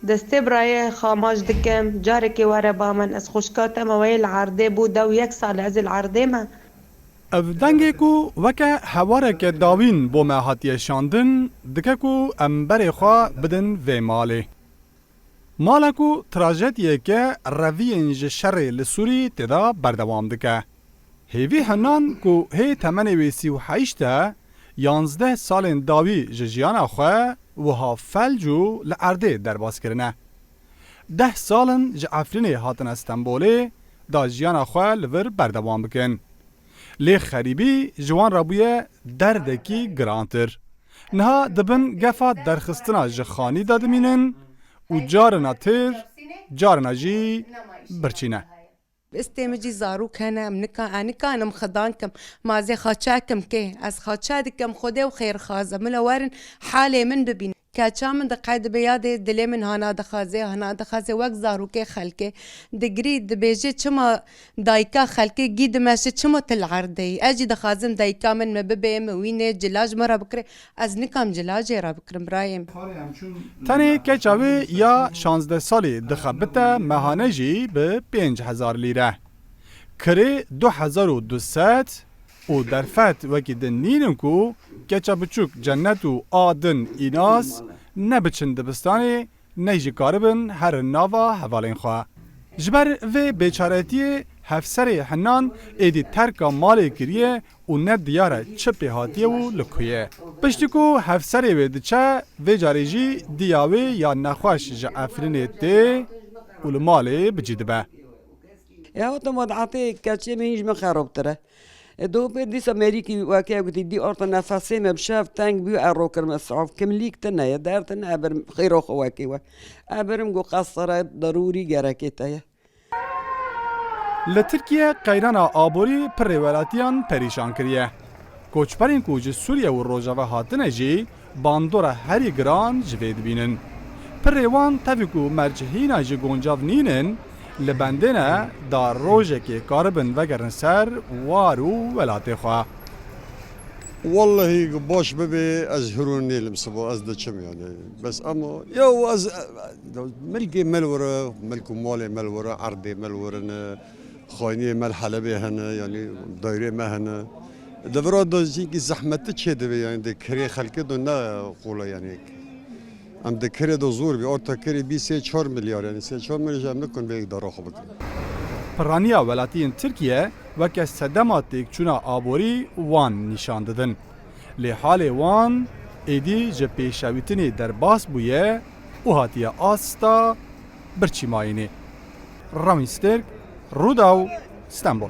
دسته برای خاماش دکم جاره که واره با من از خوشکاتم ویل عرضه بود و 1 سال از العرضه ما اف دنگی کو وکه هواره که داوین بو ما هاتیه شاندن دکه کو ام بری خواه بدن و مالی. مالا کو تراجدیه که رویین جشر لسوری تدا بردوام دکه. هیوی هنان کو هی تمنی وی 38 11 سال داوی ججیان خواه و ها فلجو لعرده در باز کرنه. 10 سالن جعفرین هاتن استنبولی دا جیان خواه لور بردوام بکن. لی خریبی جوان رابویه دردکی گرانتر. نها دبن گفا درخستنا جخانی دادمینن و جارنا تر جارنا جی برچینه. استمجي زاروك هنا أنا كان مخضانكم ما زي خاتشاكم كي از خاتشادكم خده وخير خازة ملوارن حالي من ببين كاتشا من دقايد بيادة دلي من هنا دخازي وقت زاروكي خلكي دقري دبيجي چما دايكا خلكي جيد ماشي چما تلعردي اجي دخازن دايكا من مببي موينه جلاج مرا بكري از نكام جلاجي را بكرم برايم تاني كيچاوي يا 16 سالي دخبته مهانه جي ب 5000 ليره كري 2200 و در فت وکی دنینن کو کچا بچوک جنت و آدن ایناس نبچن دبستانی نیجی کاربن هر ناوا حوالین خواه. جبر و بیچارتی هفسر حنان ایدی ترکا مالی کریه و ند دیاره چپی هاتیه و لکویه. پشتی کو هفسر و دچه و جاریجی دیاوی یا نخواش جعفرین تی و لمالی بجید به. یا وقتا مدعاتی کچه مهیج من خراب تره. دو بديس أمريكي وكيف قلت دي أرض نفسي ما بشاف تانك بيو أروكر مسعوف كم ليك تنا يا دارتنا أبرم خير أخواتي أبرم جو قصرة ضروري جركتها. لترکیه قیرانا آبوری پر ولاتیان پریشان کریه. کوچپرین کوچ سوریه و روجاوه هاتنه جی باندورا هری گران جوید بینن. پر وان تفکو مرجحینا جی گونجاو نینن لبندنا دار روجه که کاربن وگرن سر وارو ولاتی خواه. والله باش ببي از هروني لمسبو از دچم يعني بس اما يو از ملكي ملورة ملكو مالي ملورة عرضي ملورة خايني مل حلبي هنا يعني دايرة ما هنا دبرات دزيك زحمة تشد يعني دكري خلقه دونا قولا يعني ام دكري دو زور بي orta كري بي 3-4 مليار يعني 3-4 مليار نكون بيك داراخو بكن پرانیا ولاتین ترکیه وکه صدماتیک چونا آبوری وان نشان دادن. لی حال وان ایدی جه پیشاویتنی در باس بویه و هاتیه آستا برچی ماینی. رامین سترک روداو استانبول.